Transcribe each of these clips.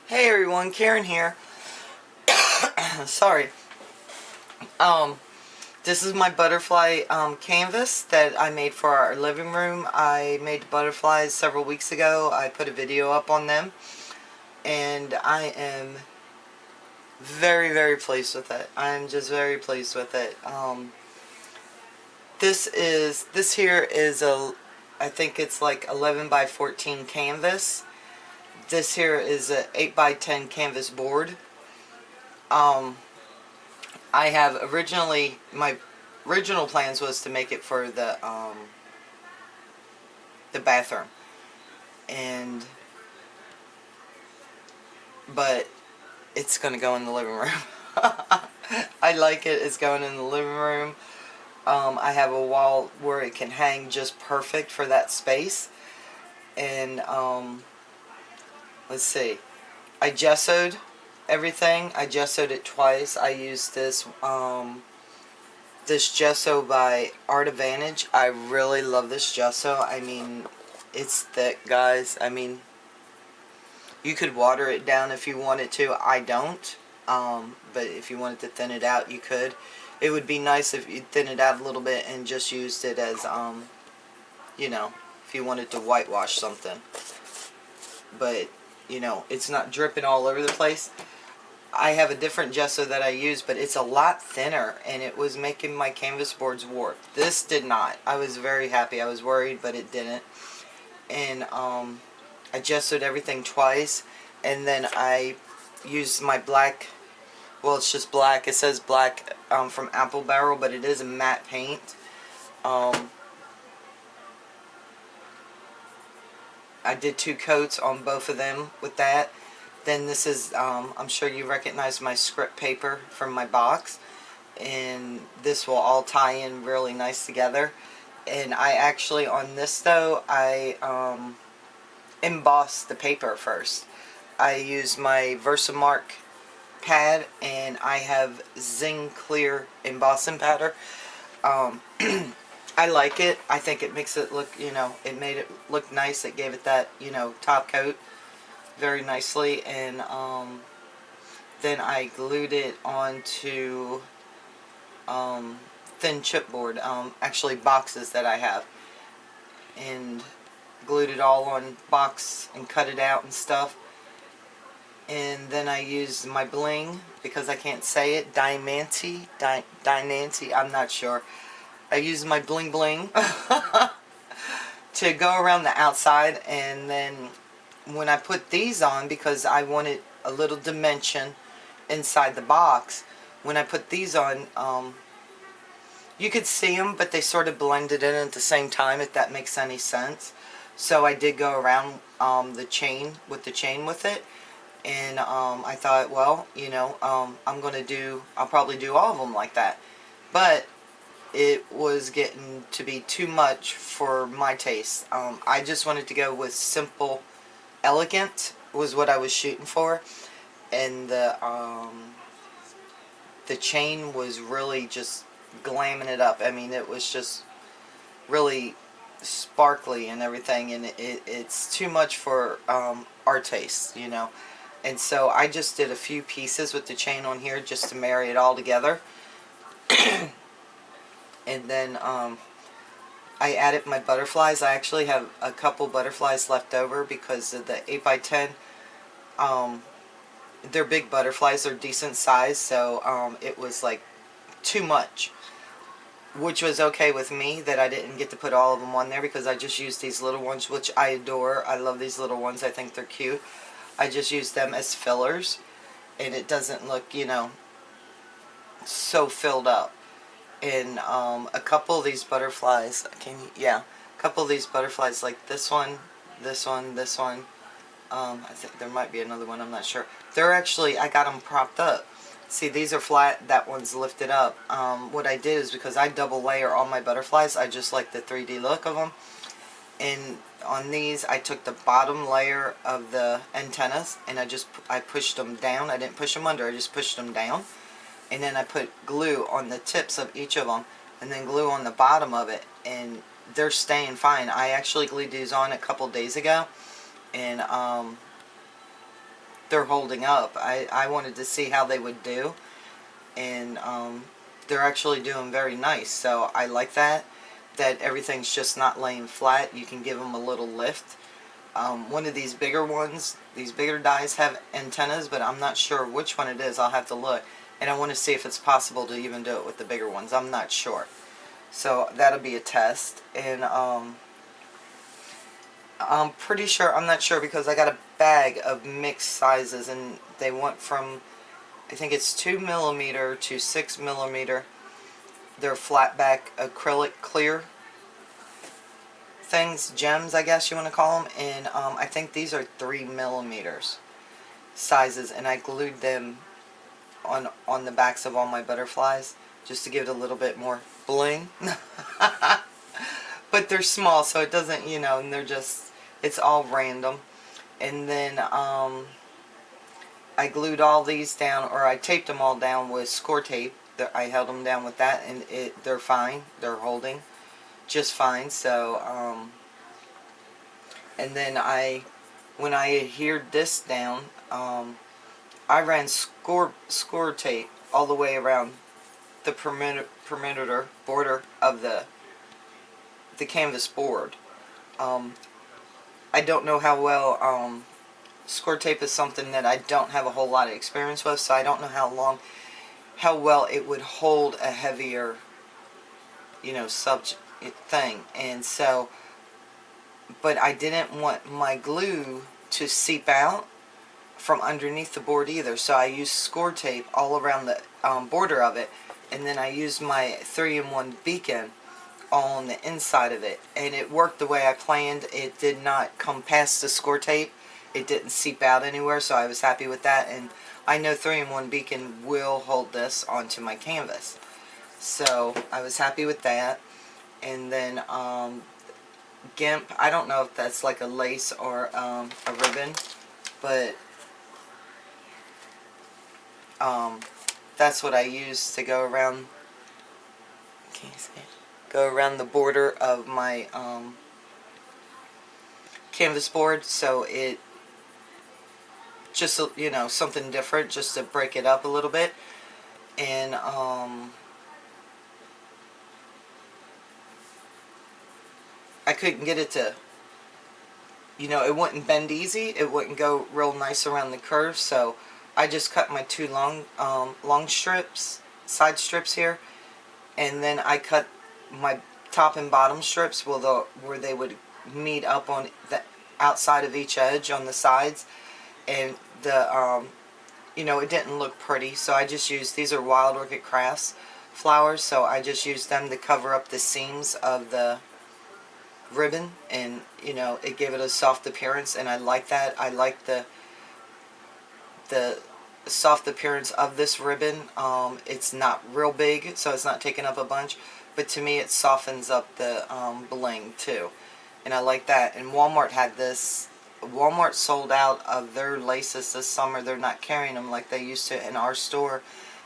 Hey everyone, Karen here. Sorry. Um, this is my butterfly canvas that I made for our living room. I made butterflies several weeks ago. I put a video up on them, and I am very, very pleased with it. I'm just very pleased with it. This here is I think it's like 11 by 14 canvas. This here is a 8 by 10 canvas board. Um, I have my original plans was to make it for the bathroom, and but it's gonna go in the living room. I like it. It's going in the living room. I have a wall where it can hang just perfect for that space, and let's see. I gessoed everything. I gessoed it twice. I used this gesso by Art Advantage. I really love this gesso. I mean, it's thick, guys. I mean, you could water it down if you wanted to. I don't. But if you wanted to thin it out, you could. It would be nice if you thin it out a little bit and just used it as, you know, if you wanted to whitewash something. But, you know, it's not dripping all over the place. I have a different gesso that I use, but it's a lot thinner, and it was making my canvas boards warp. This did not. I was very happy. I was worried, but it didn't. And I gessoed everything twice, and then I used my black, well, it's just black. It says black from Apple Barrel, but it is a matte paint. I did 2 coats on both of them with that. Then this is, I'm sure you recognize my script paper from my box. And this will all tie in really nice together. And I actually, on this though, I embossed the paper first. I used my Versamark pad, and I have Zing Clear embossing powder. I like it. I think it makes it look, you know, it made it look nice. It gave it that, you know, top coat very nicely. And then I glued it onto thin chipboard, actually boxes that I have, and glued it all on box and cut it out and stuff. And then I used my bling, because I can't say it, Diamante, I'm not sure. I used my bling bling to go around the outside, and then when I put these on, because I wanted a little dimension inside the box, when I put these on, you could see them, but they sort of blended in at the same time, if that makes any sense. So I did go around the chain with it, and I thought, well, you know, I'll probably do all of them like that. But it was getting to be too much for my taste. I just wanted to go with simple, elegant was what I was shooting for, and the chain was really just glamming it up. I mean, it was just really sparkly and everything, and it's too much for our taste, you know. And so I just did a few pieces with the chain on here just to marry it all together. And then I added my butterflies. I actually have a couple butterflies left over because of the 8x10. They're big butterflies. They're decent size, so it was like too much, which was okay with me that I didn't get to put all of them on there, because I just used these little ones, which I adore. I love these little ones. I think they're cute. I just used them as fillers, and it doesn't look, you know, so filled up. And a couple of these butterflies, a couple of these butterflies, like this one, this one, this one, I think there might be another one, I'm not sure. They're actually, I got them propped up. See, these are flat, that one's lifted up. What I did is, because I double layer all my butterflies, I just like the 3D look of them. And on these, I took the bottom layer of the antennas, and I pushed them down. I didn't push them under, I just pushed them down. And then I put glue on the tips of each of them, and then glue on the bottom of it, and they're staying fine. I actually glued these on a couple days ago, and they're holding up. I wanted to see how they would do, and they're actually doing very nice. So I like that everything's just not laying flat. You can give them a little lift. One of these bigger ones, these bigger dies have antennas, but I'm not sure which one it is. I'll have to look, and I want to see if it's possible to even do it with the bigger ones. I'm not sure. So that'll be a test. And I'm pretty sure, I'm not sure, because I got a bag of mixed sizes, and they went from, I think it's 2mm to 6mm. They're flat back acrylic clear things, gems, I guess you want to call them. And I think these are 3mm sizes, and I glued them on the backs of all my butterflies just to give it a little bit more bling. But they're small, so it doesn't, you know, and they're just, it's all random. And then I glued all these down, or I taped them all down with score tape. I held them down with that, and they're fine. They're holding just fine. So and then when I adhered this down, I ran score tape all the way around the perimeter border of the canvas board. I don't know how well, score tape is something that I don't have a whole lot of experience with, so I don't know how well it would hold a heavier, you know, subject thing. And so, but I didn't want my glue to seep out from underneath the board either, so I used score tape all around the border of it, and then I used my 3-in-1 beacon on the inside of it, and it worked the way I planned. It did not come past the score tape. It didn't seep out anywhere, so I was happy with that. And I know 3-in-1 beacon will hold this onto my canvas, so I was happy with that. And then GIMP, I don't know if that's like a lace or a ribbon, but that's what I use to go around. Can you see it? Go around the border of my canvas board, so it just, you know, something different, just to break it up a little bit. And I couldn't get it to, you know, it wouldn't bend easy. It wouldn't go real nice around the curve, so I just cut my two long strips, side strips here, and then I cut my top and bottom strips where they would meet up on the outside of each edge on the sides. And the you know, it didn't look pretty, so I just used, these are Wild Orchid Crafts flowers, so I just used them to cover up the seams of the ribbon, and you know, it gave it a soft appearance, and I like that. I like the soft appearance of this ribbon. It's not real big, so it's not taking up a bunch, but to me it softens up the bling too, and I like that. And Walmart had this. Walmart sold out of their laces this summer. They're not carrying them like they used to in our store,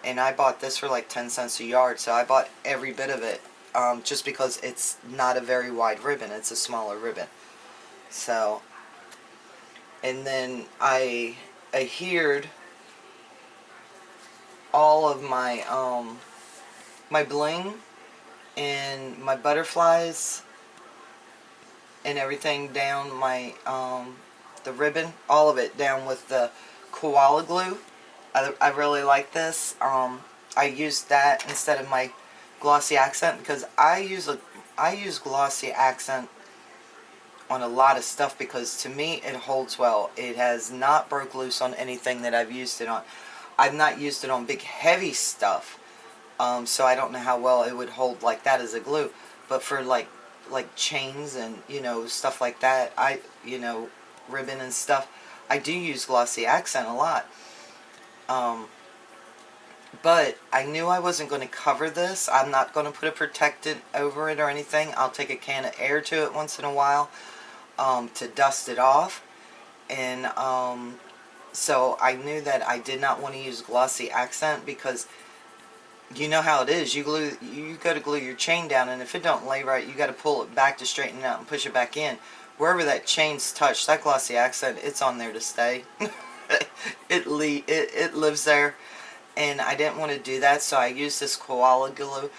and I bought this for like 10 cents a yard, so I bought every bit of it, just because it's not a very wide ribbon, it's a smaller ribbon. So, and then I adhered all of my my bling and my butterflies and everything down my the ribbon, all of it down with the koala glue. I really like this. I used that instead of my glossy accent, because I use glossy accent on a lot of stuff, because to me it holds well. It has not broke loose on anything that I've used it on. I've not used it on big heavy stuff, so I don't know how well it would hold like that as a glue. But for like chains and, you know, stuff like that, you know, ribbon and stuff, I do use glossy accent a lot. But I knew I wasn't going to cover this. I'm not going to put a protectant over it or anything. I'll take a can of air to it once in a while to dust it off. And so I knew that I did not want to use glossy accent, because you know how it is. You go to glue your chain down, and if it don't lay right, you got to pull it back to straighten it out and push it back in. Wherever that chain's touched, that glossy accent, it's on there to stay. it lives there, and I didn't want to do that, so I used this koala glue.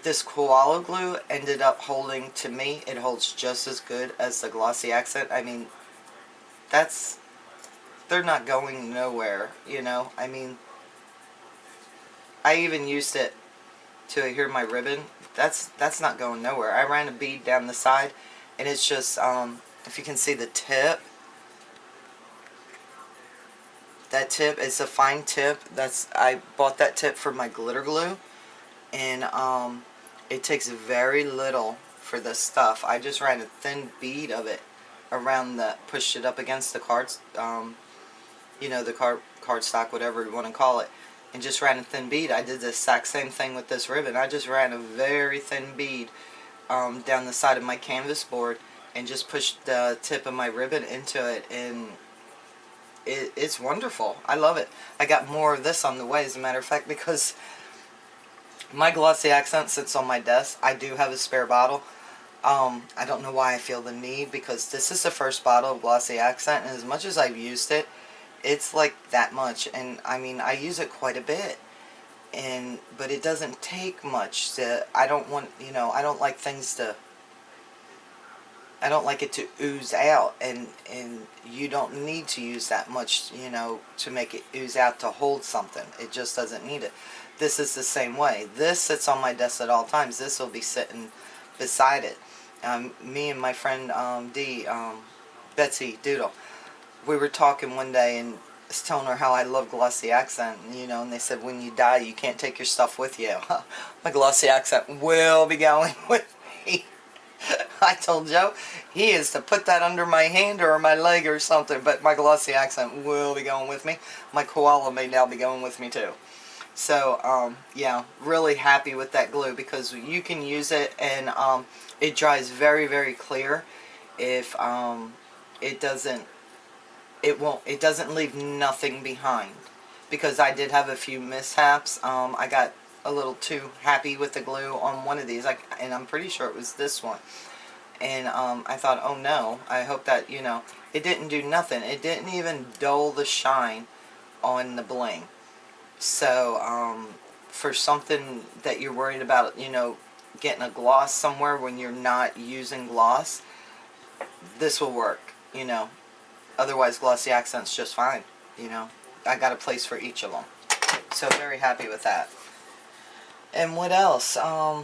This koala glue ended up holding, to me, it holds just as good as the glossy accent. I mean, they're not going nowhere, you know. I mean, I even used it to adhere my ribbon. That's not going nowhere. I ran a bead down the side, and it's just, if you can see the tip, that tip, it's a fine tip. I bought that tip for my glitter glue, and it takes very little for this stuff. I just ran a thin bead of it around pushed it up against the cards, you know, the cardstock, whatever you want to call it, and just ran a thin bead. I did the exact same thing with this ribbon. I just ran a very thin bead down the side of my canvas board and just pushed the tip of my ribbon into it, and it's wonderful. I love it. I got more of this on the way, as a matter of fact, because my glossy accent sits on my desk. I do have a spare bottle. I don't know why I feel the need, because this is the first bottle of glossy accent, and as much as I've used it, it's like that much. And I mean, I use it quite a bit, but it doesn't take much to, I don't want, you know, I don't like things to, I don't like it to ooze out, and you don't need to use that much, you know, to make it ooze out to hold something. It just doesn't need it. This is the same way. This sits on my desk at all times. This will be sitting beside it. Me and my friend Betsy Doodle, we were talking one day, and I was telling her how I love glossy accent, you know, and they said, when you die, you can't take your stuff with you. My glossy accent will be going with me. I told Joe he is to put that under my hand or my leg or something, but my glossy accent will be going with me. My koala may now be going with me too. So, yeah, really happy with that glue, because you can use it, and it dries very, very clear. If it doesn't leave nothing behind, because I did have a few mishaps. I got a little too happy with the glue on one of these, and I'm pretty sure it was this one, and I thought, oh no, I hope that, you know, it didn't do nothing. It didn't even dull the shine on the bling. So for something that you're worried about, you know, getting a gloss somewhere when you're not using gloss, this will work, you know. Otherwise, glossy accent's just fine, you know. I got a place for each of them. So very happy with that. And what else? I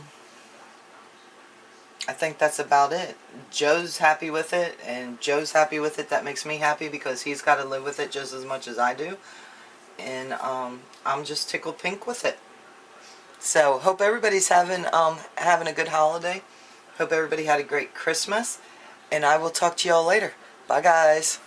think that's about it. Joe's happy with it, and Joe's happy with it. That makes me happy, because he's got to live with it just as much as I do. And I'm just tickled pink with it. So hope everybody's having a good holiday. Hope everybody had a great Christmas. And I will talk to y'all later. Bye, guys.